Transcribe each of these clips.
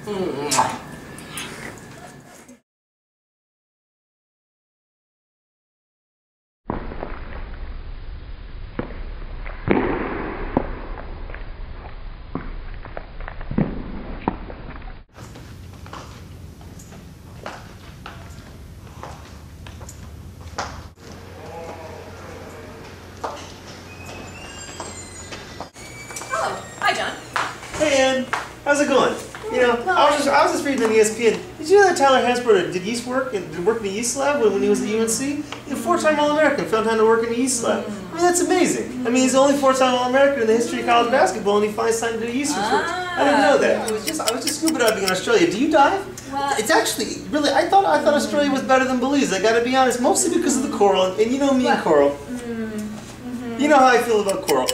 Hey, Ann. How's it going? You know, I was just reading on ESPN. Did you know that Tyler Hansbrough did yeast work and did work in the yeast lab when he was at UNC? He's a four-time All-American, found time to work in the yeast lab. I mean, that's amazing. I mean, he's the only four-time All-American in the history of college basketball, and he finds time to do yeast research. I didn't know that. I was just scuba diving in Australia. Do you dive? Well, it's actually really. I thought Australia was better than Belize. I got to be honest, mostly because of the coral. And you know me and coral. You know how I feel about coral.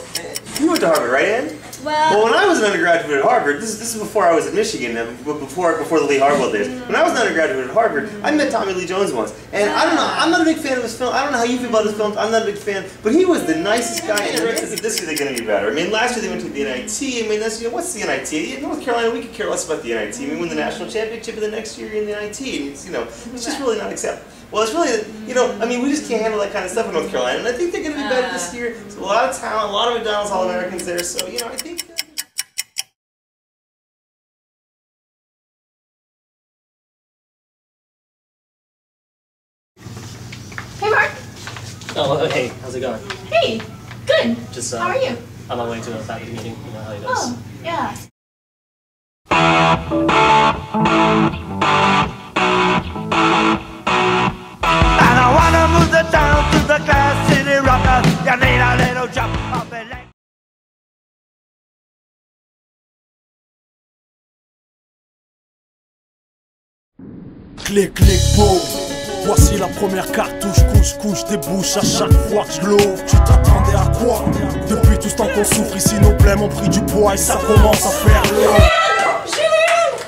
You went to Harvard, right, Ann? Well, when I was an undergraduate at Harvard, this is before I was at Michigan, before the Lee Harwell days. When I was an undergraduate at Harvard, I met Tommy Lee Jones once, and I don't know. I'm not a big fan of his film. I don't know how you feel about his films. I'm not a big fan, but he was the nicest guy. And this year they're going to be better. I mean, last year they went to the NIT. I mean, that's, you know, what's the NIT? In North Carolina, we could care less about the NIT. We win the national championship, and the next year you're in the NIT. And it's, you know, it's just really not acceptable. Well, it's really, you know, I mean, we just can't handle that kind of stuff in North Carolina, and I think they're going to be better this year. There's a lot of talent, a lot of McDonald's All-Americans there, so, you know, I think. Hey, Mark. Oh, hey, how's it going? Hey, good. Just, how are you? On my way to a faculty meeting. You know how he does. Oh, yeah. And I wanna move the town to the Glass City Rocker. You need a little jump of the leg. Clic, clic, boum. Voici la première cartouche, couche, débouche à chaque fois que je l'ouvre. Tu t'attendais à quoi? Depuis tout ce temps qu'on souffre ici, nos blêmes ont pris du poids et ça commence à faire long. Julian!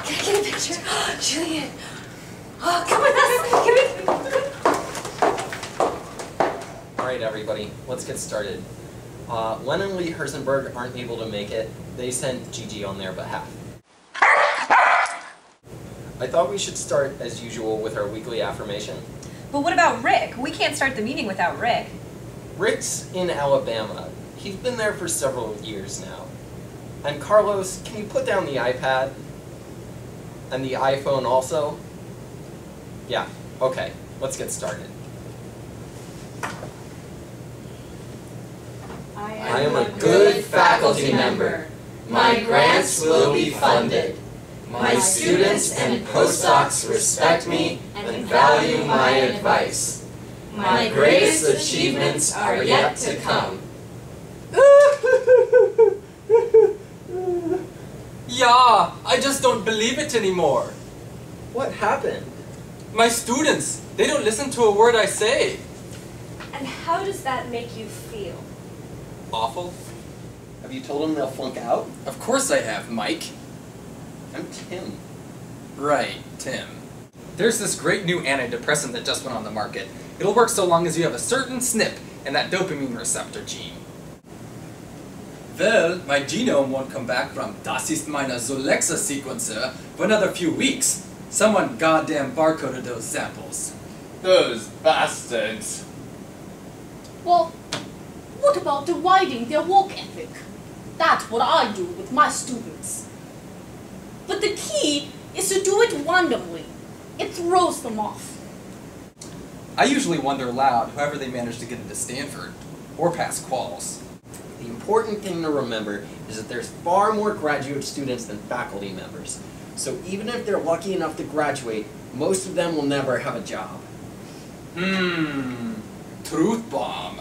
Can I get a picture? Julian! Oh, come with us! Alright everybody, let's get started. Len and Lee Herzenberg aren't able to make it. They sent Gigi on their behalf. I thought we should start, as usual, with our weekly affirmation. But what about Rick? We can't start the meeting without Rick. Rick's in Alabama. He's been there for several years now. And Carlos, can you put down the iPad? And the iPhone also? Yeah, okay, let's get started. I am a good faculty member. My grants will be funded. My students and postdocs respect me and value my advice. My greatest achievements are yet to come. Yeah, I just don't believe it anymore. What happened? My students, they don't listen to a word I say. And how does that make you feel? Awful. Have you told them they'll flunk out? Of course I have, Mike. I'm Tim. Right, Tim. There's this great new antidepressant that just went on the market. It'll work so long as you have a certain SNP in that dopamine receptor gene. Well, my genome won't come back from Das ist meine Solexa sequencer for another few weeks. Someone goddamn barcoded those samples. Those bastards. Well, what about dividing their work ethic? That's what I do with my students. But the key is to do it wonderfully. It throws them off. I usually wonder aloud however they manage to get into Stanford, or pass quals. The important thing to remember is that there's far more graduate students than faculty members. So even if they're lucky enough to graduate, most of them will never have a job. Truth bomb.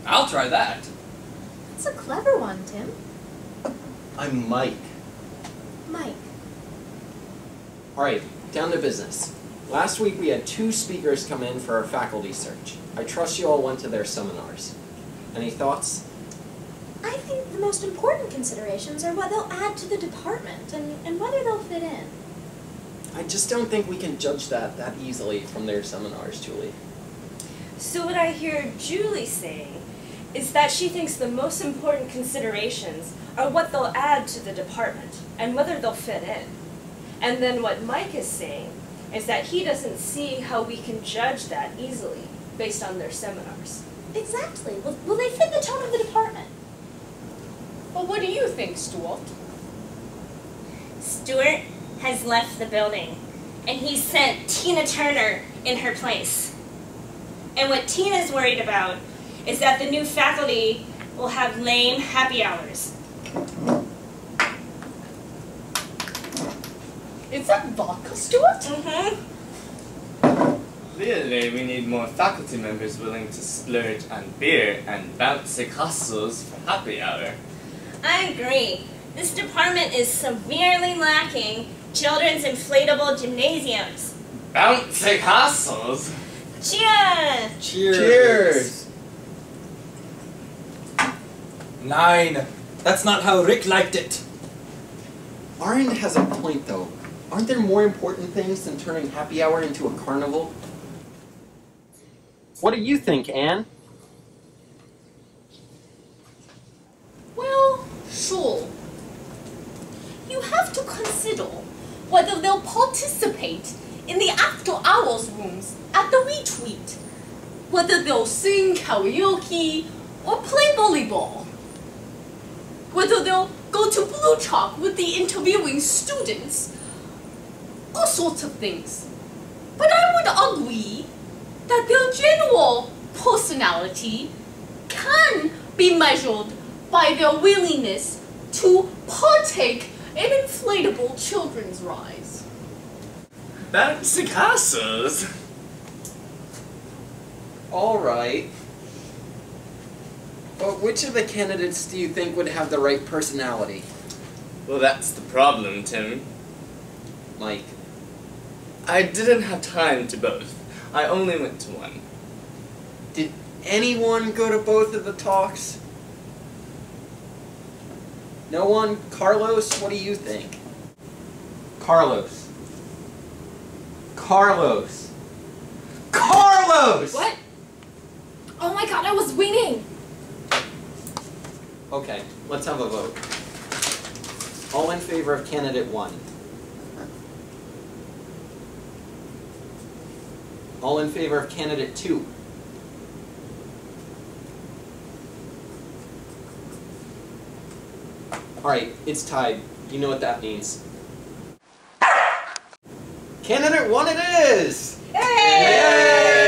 I'll try that. That's a clever one, Tim. I'm Mike. Mike. Alright, down to business. Last week we had 2 speakers come in for our faculty search. I trust you all went to their seminars. Any thoughts? I think the most important considerations are what they'll add to the department and whether they'll fit in. I just don't think we can judge that easily from their seminars, Julie. So what I hear Julie saying is that she thinks the most important considerations are what they'll add to the department and whether they'll fit in. And then what Mike is saying is that he doesn't see how we can judge that easily based on their seminars. Exactly. Will they fit the tone of the department? Well, what do you think, Stuart? Stuart has left the building, and he sent Tina Turner in her place. And what Tina's worried about is that the new faculty will have lame happy hours. Is that vodka, Stuart? Mm-hmm. Clearly, we need more faculty members willing to splurge on beer and bouncy castles for happy hour. I agree. This department is severely lacking children's inflatable gymnasiums. Bouncy castles? Cheers! Cheers! 9. That's not how Rick liked it. Arnd has a point, though. Aren't there more important things than turning happy hour into a carnival? What do you think, Anne? Well, sure. You have to consider whether they'll participate in the after-hours rooms at the retreat, whether they'll sing karaoke or play volleyball, whether they'll go to Blue Chalk with the interviewing students, all sorts of things. But I would agree that their general personality can be measured by their willingness to partake in inflatable children's rides. Bouncy castles? Alright. But which of the candidates do you think would have the right personality? Well, that's the problem, Tim. Mike. I didn't have time to both. I only went to one. Did anyone go to both of the talks? No one? Carlos, what do you think? Carlos. Carlos. Carlos! What? Oh my god, I was waiting! Okay, let's have a vote. All in favor of candidate 1. All in favor of candidate 2. Alright, it's tied. You know what that means. Candidate 1 it is! Hey! Yay!